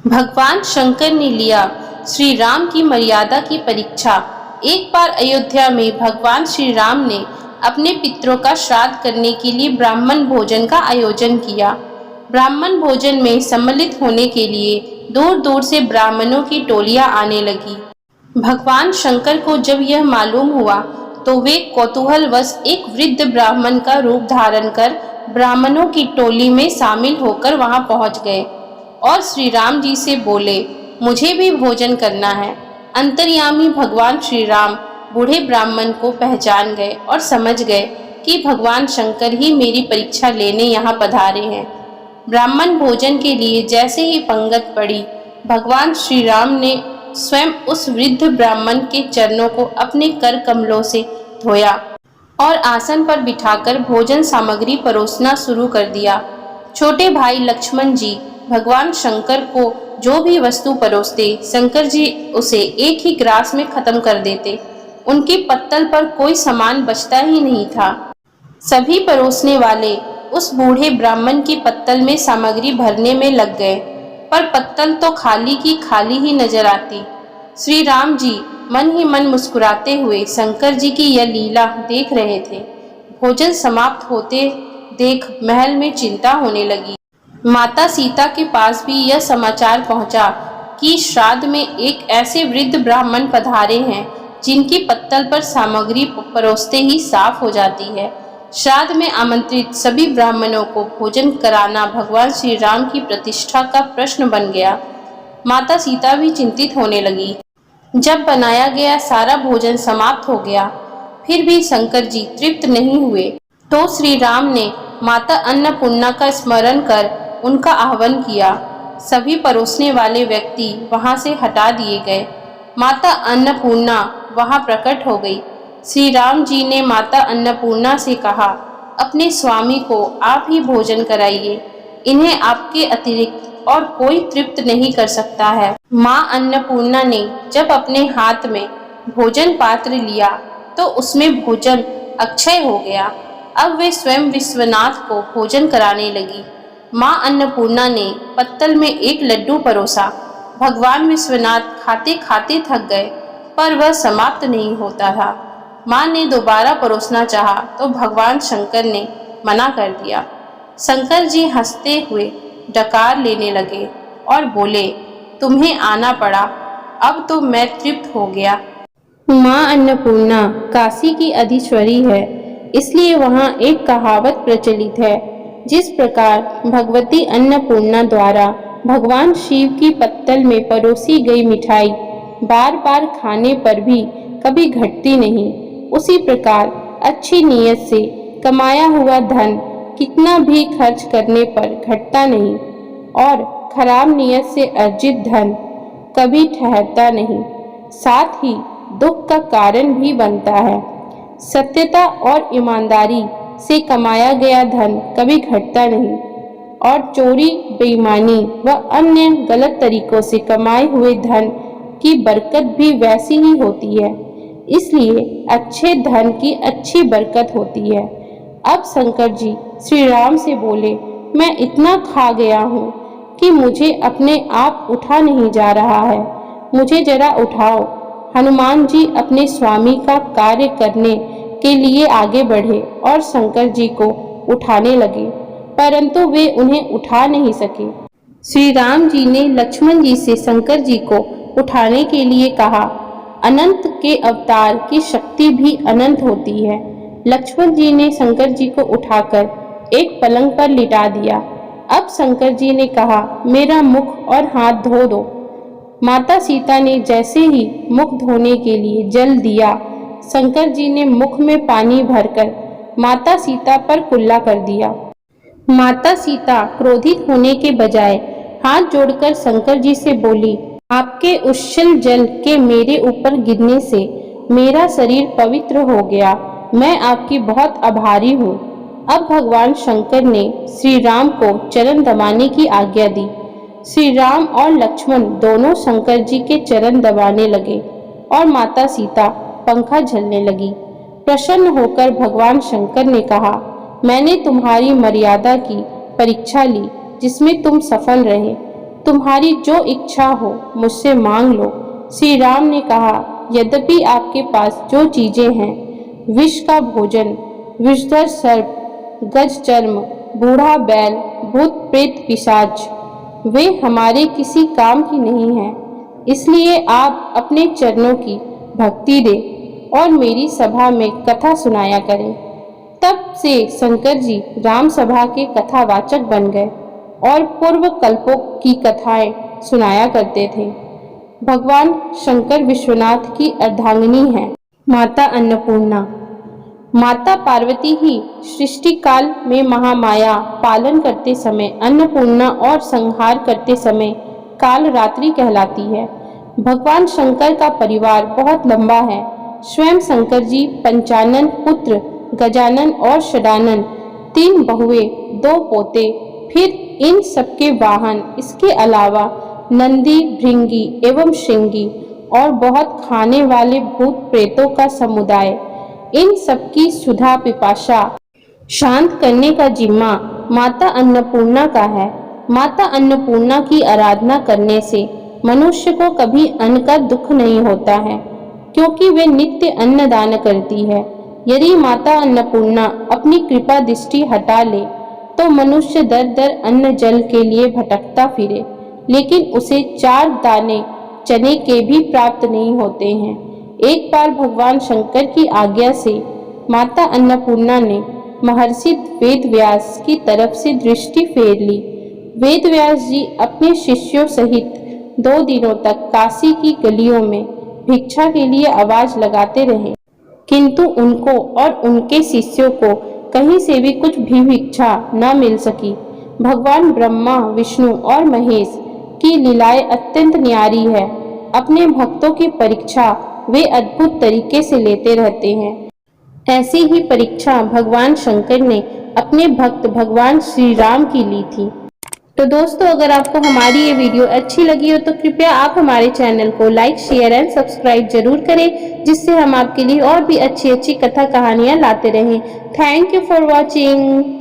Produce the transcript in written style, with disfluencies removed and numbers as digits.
भगवान शंकर ने लिया श्री राम की मर्यादा की परीक्षा। एक बार अयोध्या में भगवान श्री राम ने अपने पितरों का श्राद्ध करने के लिए ब्राह्मण भोजन का आयोजन किया। ब्राह्मण भोजन में सम्मिलित होने के लिए दूर दूर से ब्राह्मणों की टोलियां आने लगी। भगवान शंकर को जब यह मालूम हुआ तो वे कौतूहलवश एक वृद्ध ब्राह्मण का रूप धारण कर ब्राह्मणों की टोली में शामिल होकर वहां पहुंच गए और श्री राम जी से बोले, मुझे भी भोजन करना है। अंतर्यामी भगवान श्री राम बूढ़े ब्राह्मण को पहचान गए और समझ गए कि भगवान शंकर ही मेरी परीक्षा लेने यहाँ पधारे हैं। ब्राह्मण भोजन के लिए जैसे ही पंगत पड़ी, भगवान श्री राम ने स्वयं उस वृद्ध ब्राह्मण के चरणों को अपने कर कमलों से धोया और आसन पर बिठाकर भोजन सामग्री परोसना शुरू कर दिया। छोटे भाई लक्ष्मण जी भगवान शंकर को जो भी वस्तु परोसते, शंकर जी उसे एक ही ग्रास में खत्म कर देते। उनकी पत्तल पर कोई सामान बचता ही नहीं था। सभी परोसने वाले उस बूढ़े ब्राह्मण की पत्तल में सामग्री भरने में लग गए, पर पत्तल तो खाली की खाली ही नजर आती। श्री राम जी मन ही मन मुस्कुराते हुए शंकर जी की यह लीला देख रहे थे। भोजन समाप्त होते देख महल में चिंता होने लगी। माता सीता के पास भी यह समाचार पहुंचा कि श्राद्ध में एक ऐसे वृद्ध ब्राह्मण पधारे हैं जिनकी पत्तल पर सामग्री परोसते ही साफ हो जाती है। श्राद्ध में आमंत्रित सभी ब्राह्मणों को भोजन कराना भगवान श्री राम की प्रतिष्ठा का प्रश्न बन गया। माता सीता भी चिंतित होने लगी। जब बनाया गया सारा भोजन समाप्त हो गया, फिर भी शंकर जी तृप्त नहीं हुए, तो श्री राम ने माता अन्नपूर्णा का स्मरण कर उनका आह्वान किया। सभी परोसने वाले व्यक्ति वहां से हटा दिए गए। माता अन्नपूर्णा वहां प्रकट हो गई। श्री राम जी ने माता अन्नपूर्णा से कहा, अपने स्वामी को आप ही भोजन कराइए, इन्हें आपके अतिरिक्त और कोई तृप्त नहीं कर सकता है। माँ अन्नपूर्णा ने जब अपने हाथ में भोजन पात्र लिया तो उसमें भोजन अक्षय हो गया। अब वे स्वयं विश्वनाथ को भोजन कराने लगी। माँ अन्नपूर्णा ने पत्तल में एक लड्डू परोसा। भगवान विश्वनाथ खाते खाते थक गए, पर वह समाप्त नहीं होता था। माँ ने दोबारा परोसना चाहा तो भगवान शंकर ने मना कर दिया। शंकर जी हंसते हुए डकार लेने लगे और बोले, तुम्हें आना पड़ा, अब तो मैं तृप्त हो गया। माँ अन्नपूर्णा काशी की अधीश्वरी है, इसलिए वहाँ एक कहावत प्रचलित है, जिस प्रकार भगवती अन्नपूर्णा द्वारा भगवान शिव की पत्तल में परोसी गई मिठाई बार बार खाने पर भी कभी घटती नहीं, उसी प्रकार अच्छी नीयत से कमाया हुआ धन कितना भी खर्च करने पर घटता नहीं और खराब नीयत से अर्जित धन कभी ठहरता नहीं, साथ ही दुख का कारण भी बनता है। सत्यता और ईमानदारी से कमाया गया धन कभी घटता नहीं और चोरी, बेईमानी व अन्य गलत तरीकों से कमाए हुए धन की बरकत भी वैसी ही होती है। इसलिए अच्छे धन की अच्छी बरकत होती है। अब शंकर जी श्री राम से बोले, मैं इतना खा गया हूँ कि मुझे अपने आप उठा नहीं जा रहा है, मुझे जरा उठाओ। हनुमान जी अपने स्वामी का कार्य करने के लिए आगे बढ़े और शंकर जी को उठाने लगे, परंतु वे उन्हें उठा नहीं सके। श्री राम जी ने लक्ष्मण जी से शंकर जी को उठाने के लिए कहा। अनंत के अवतार की शक्ति भी अनंत होती है। लक्ष्मण जी ने शंकर जी को उठाकर एक पलंग पर लिटा दिया। अब शंकर जी ने कहा, मेरा मुख और हाथ धो दो। माता सीता ने जैसे ही मुख धोने के लिए जल दिया, शंकर जी ने मुख में पानी भरकर माता सीता पर कुल्ला कर दिया। माता सीता क्रोधित होने के बजाय हाथ जोड़कर शंकर जी से बोली, आपके उच्छल जल के मेरे ऊपर गिरने से मेरा शरीर पवित्र हो गया, मैं आपकी बहुत आभारी हूँ। अब भगवान शंकर ने श्री राम को चरण दबाने की आज्ञा दी। श्री राम और लक्ष्मण दोनों शंकर जी के चरण दबाने लगे और माता सीता पंखा झलने लगी। प्रसन्न होकर भगवान शंकर ने कहा, मैंने तुम्हारी मर्यादा की परीक्षा ली, जिसमें तुम सफल रहे। तुम्हारी जो इच्छा हो मुझसे मांग लो। श्री राम ने कहा, यद्यपि आपके पास जो चीजें हैं, विष का भोजन, विषधर सर्प, गज चर्म, बूढ़ा बैल, भूत प्रेत पिशाच, वे हमारे किसी काम की नहीं हैं। इसलिए आप अपने चरणों की भक्ति दें और मेरी सभा में कथा सुनाया करें। तब से शंकर जी राम सभा के कथावाचक बन गए और पूर्व कल्पों की कथाएं सुनाया करते थे। भगवान शंकर विश्वनाथ की अर्धांगिनी हैं। माता अन्नपूर्णा। माता पार्वती ही सृष्टि काल में महामाया पालन करते समय अन्नपूर्णा और संहार करते समय कालरात्रि कहलाती है। भगवान शंकर का परिवार बहुत लंबा है। स्वयं शंकर जी पंचानन पुत्र, गजानन और षडानन, 3 बहुएं, 2 पोते, फिर इन सबके वाहन, इसके अलावा नंदी, भृंगी एवं श्रृंगी और बहुत खाने वाले भूत प्रेतों का समुदाय। इन सबकी सुधा पिपाशा शांत करने का जिम्मा माता अन्नपूर्णा का है। माता अन्नपूर्णा की आराधना करने से मनुष्य को कभी अन्न का दुख नहीं होता है, क्योंकि वे नित्य अन्न दान करती है। यदि माता अन्नपूर्णा अपनी कृपा दृष्टि हटा ले तो मनुष्य दर दर अन्न जल के लिए भटकता फिरे, लेकिन उसे 4 दाने चने के भी प्राप्त नहीं होते हैं। एक बार भगवान शंकर की आज्ञा से माता अन्नपूर्णा ने महर्षि वेदव्यास की तरफ से दृष्टि फेर ली। वेदव्यास जी अपने शिष्यों सहित 2 दिनों तक काशी की गलियों में भिक्षा के लिए आवाज लगाते रहे, किंतु उनको और उनके शिष्यों को कहीं से भी कुछ भी भिक्षा न मिल सकी। भगवान ब्रह्मा, विष्णु और महेश की लीलाएं अत्यंत न्यारी है। अपने भक्तों की परीक्षा वे अद्भुत तरीके से लेते रहते हैं। ऐसी ही परीक्षा भगवान शंकर ने अपने भक्त भगवान श्री राम की ली थी। तो दोस्तों, अगर आपको हमारी ये वीडियो अच्छी लगी हो तो कृपया आप हमारे चैनल को लाइक, शेयर एंड सब्सक्राइब जरूर करें, जिससे हम आपके लिए और भी अच्छी अच्छी कथा कहानियाँ लाते रहें। Thank you for watching.